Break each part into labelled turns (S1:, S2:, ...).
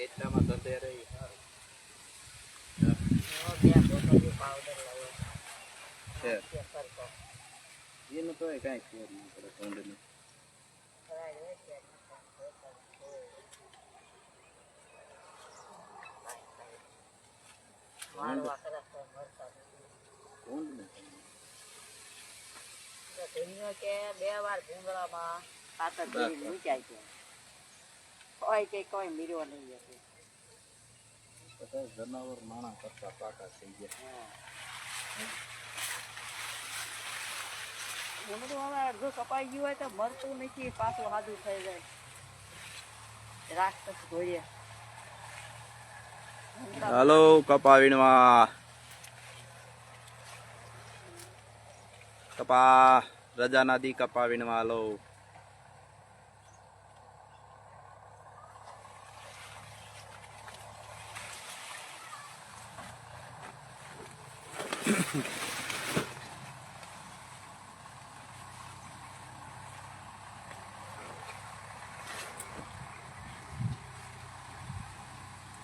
S1: એટલામાં તો તે રહી એનું તો કઈ ફેર નહીં પડે કોંડનું.
S2: બે વાર ભૂંગળામાં ખાતર મૂક્યા છે કોઈ કે કોઈ મીરવા નહીં જતું
S1: જનાવર માણા કરતા પાકા થઈ ગયા.
S2: હવે અડધું કપાઈ ગયું હોય તો મરતું નથી પાછું સાદું થઈ જાય રાક્ષસ જોઈએ.
S1: હાલો કપા વીણવા. કપા રજા ના દી કપા વીણવા હાલો.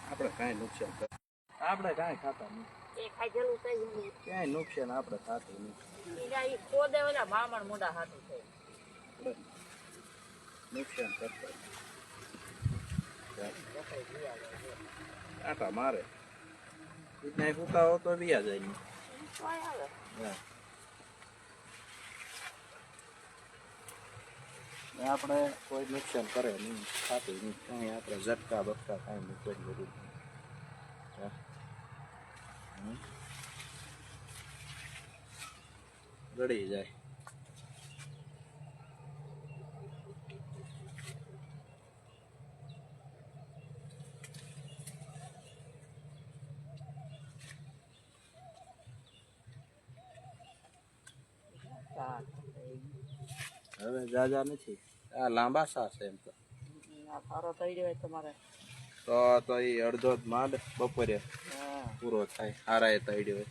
S1: આપણે કાંઈ નુકસાન કર આપણે કાંઈ ખાતા નહીં.
S2: એ ખાધેલું થઈ
S1: ક્યાંય નુકસાન આપણે થતું નહીં.
S2: જાય ખોદે ઓલા મામણ મોઢા હાથું થઈ
S1: નુકસાન કરતા આટા મારે ક્યાંય ફૂકાવો તો વ્યા જાય નહીં. આપણે કોઈ નુકસાન કરે નહીં ખાતું નહીં કાંઈ આપણે ઝટકા બટકા કાંઈ મૂકવા જરૂર નહીં. રડી જાય. હવે જાજા નથી આ લાંબા સા છે એમ તો
S2: સારો થઈ રહ્યો તમારે
S1: તો એ અડધો જ માંડ બપોરે પૂરો થાય. હારા એ તળ્યો હોય.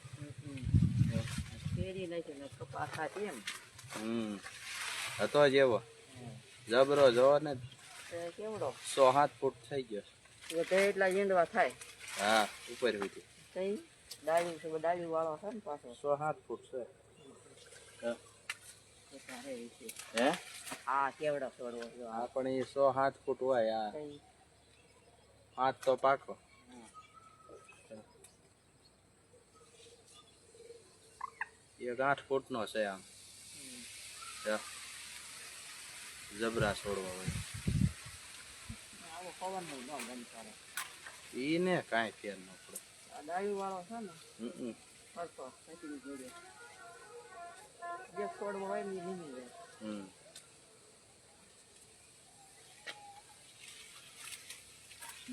S2: કેરી નાખી ને કપા ખાતી એમ
S1: હતો જ એવો જબરો જોવો ને
S2: કેવડો
S1: 6-7 ફૂટ થઈ ગયો.
S2: એટલા ઈંડવા થાય.
S1: હા ઉપર સુધી
S2: કઈ ડાળી વાળો છે ને પાછો
S1: 6-7 ફૂટ છે. હે
S2: હા કેવડો છોડવો
S1: હા પણ એ 6-7 ફૂટ હોય. આ 5 તો પાકો. એક 8 ફૂટ નો છે આમ જબરા છોડવા હોય.
S2: પવન નહીં બંધ કરે
S1: ઈ ને કાંઈ ફેર ન પડે.
S2: ડાળી વાળો છે ને ફરતો ખેતી જોડે જે છોડવો હોય ને નીકળી જાય.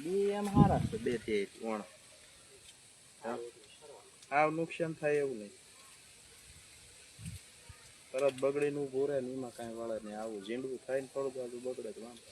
S1: બી એમ હારા છે 2 થી 3. આવ નુકસાન થાય એવું નહીં. તરત બગડી નું ભૂરે ને એમાં કાંઈ વળે નહીં. આવું ઝીંડવું થાય ને થોડું બાજુ બગડે તો વાંધો.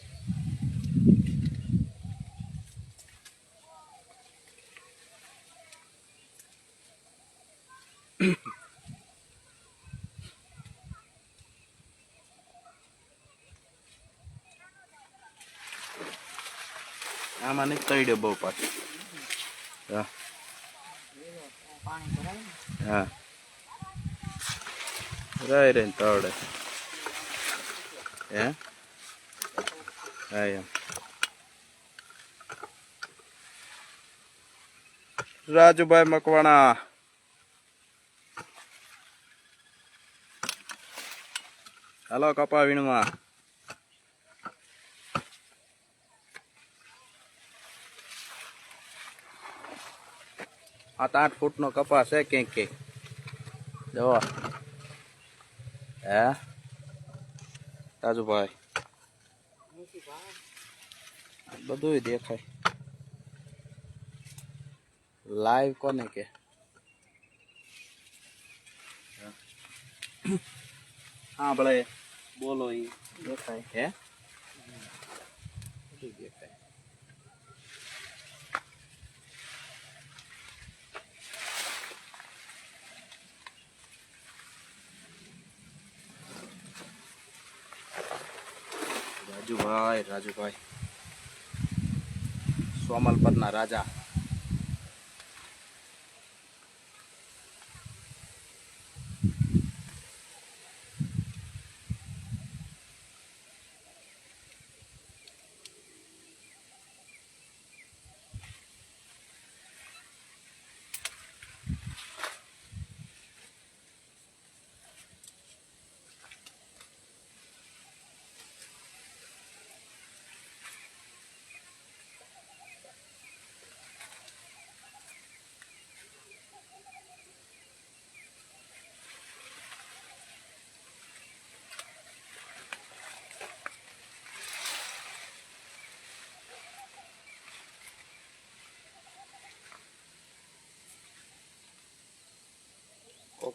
S1: આમાં નહીં તળ્યો બહુ પાછું. હા હા રહી રહીને તળે. હે હા એમ રાજુભાઈ મકવાણા. હાલો કપા વીણવા. 7-8 ફૂટ નો કપાસ છે ક્યાંક ક્યાંક જો. હે રાજુભાઈ બધું દેખાય. લાઈવ કોને કે હા ભલે બોલો એ દેખાય. હે બધું દેખાય. રાજુભાઈ સોમલપરના રાજા.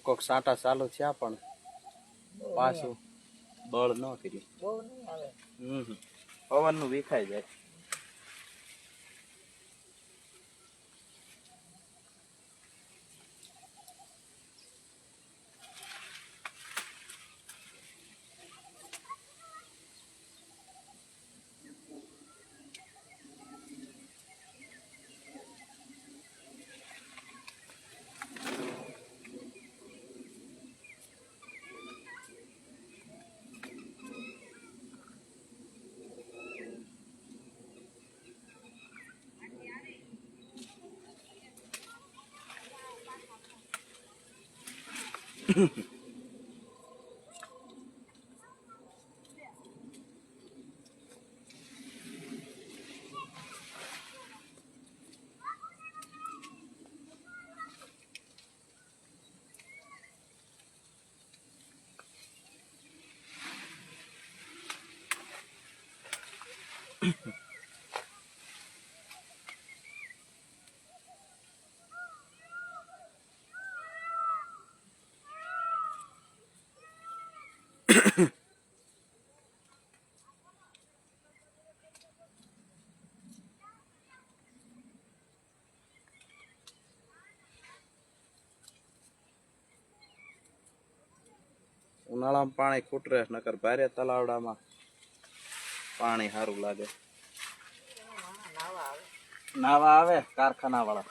S1: કોક સાંટા ચાલુ થયા પણ પાછું બળ ન કર્યું.
S2: બહુ નહીં આવે.
S1: પવન નું વિખાઈ જાય. ઉનાળામાં પાણી ખૂટરે નકર ભારે તલાવડામાં પાણી સારું લાગે. નાવા આવે કારખાના વાળા.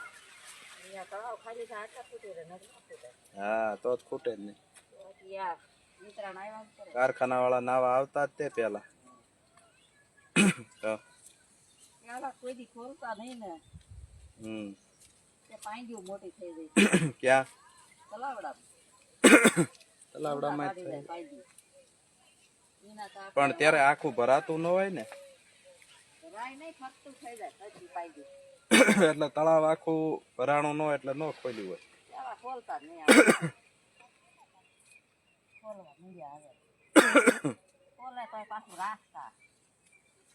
S1: હા તો જ ખૂટે જ નહીં. કારખાના વાળા નાવા આવતા જ તે પેલા. ક્યાં તલાવડામાં પણ ત્યારે આખું ભરાતું ન હોય ને એટલે તળાવ આખું ભરાણું ન હોય એટલે ન ખોલ્યું હોય.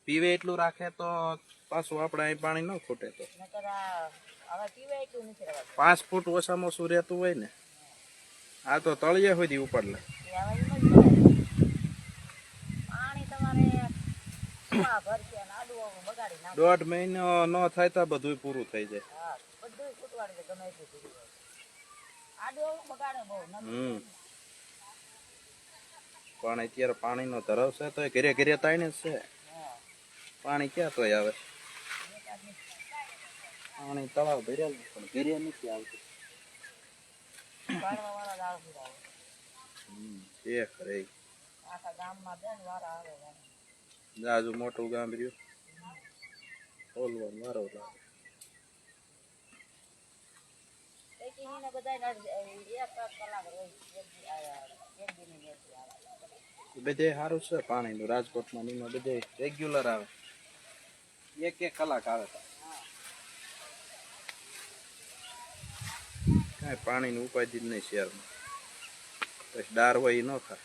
S1: પીવે એટલું રાખે તો પાછું આપણે અહીં પાણી ન ખૂટે. તો 5 ફૂટ ઓછામાં ઓછું રહેતું હોય ને. આ તો તળિયે સુધી ઉપડલે. દોઢ મહિનો ન થાય તો બધું પૂરું થઈ જાય. પણ અત્યારે પાણી નો ધરાવ છે તો ઘરે ઘરે તાઈને જ છે. પાણી ક્યાં તોય આવે. પાણી તળાવ ભરેલું પણ ઘરે નથી આવતું. જાજુ મોટું ગામ રહ્યું. ઓલવાનું વારો લાગે. બધે સારું છે પાણી નું. રાજકોટમાં નીમાં બધે રેગ્યુલર આવે. 1 કલાક આવે. કઈ પાણી ની ઉપાધિ જ નહીં શહેરમાં. પછી ડાર હોય એ ન ખાય.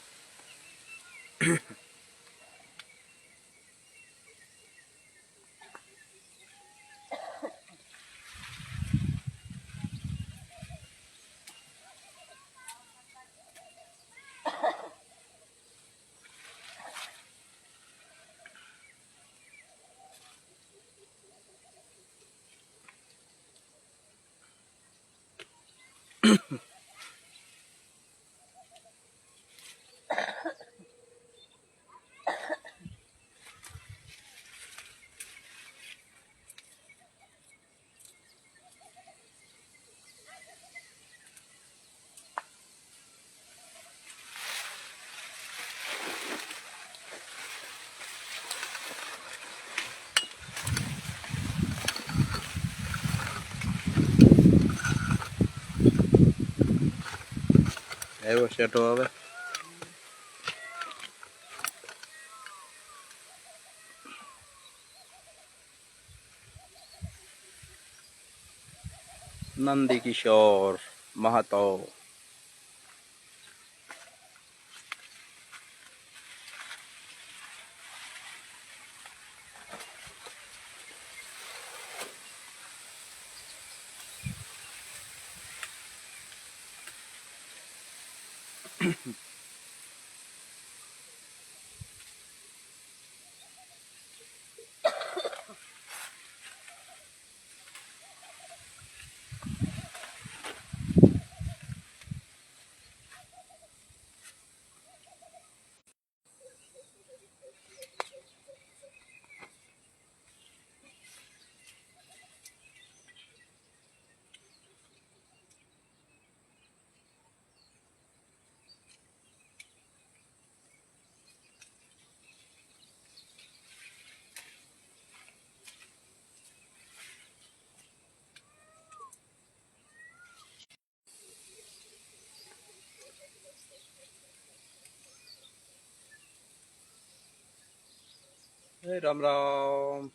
S1: આવ્યો શેઠો હવે. નંદી કિશોર મહાતો. રામ રામ.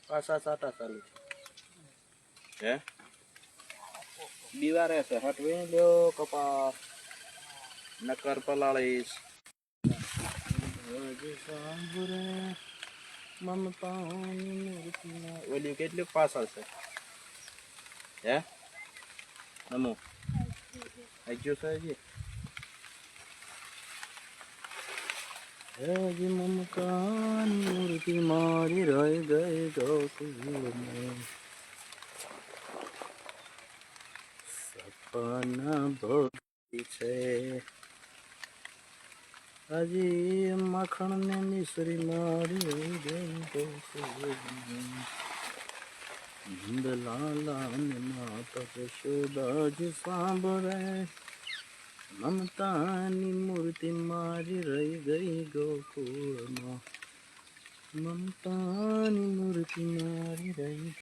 S1: પાછા સાટા ચાલુ હે દિવારે છે હટવી લ્યો કપાસ નકર પલાળીશ. ઓલી કેટલી પાછળ છે હે નમો આજો છે હજી હજી મમતાની મૂર્તિ મારી રહી ગઈ ગોકુળમાં સપના ભોગી છે હજી માખણ ને મિશ્રી મારી રહી ગઈ ગોકુળમાં નંદલાલા ને માતા જશોદા જ સાંભળે મમતાની મૂર્તિ મારી રહી ગઈ ગોકુળમાં મમતાની મૂર્તિ મારી રહી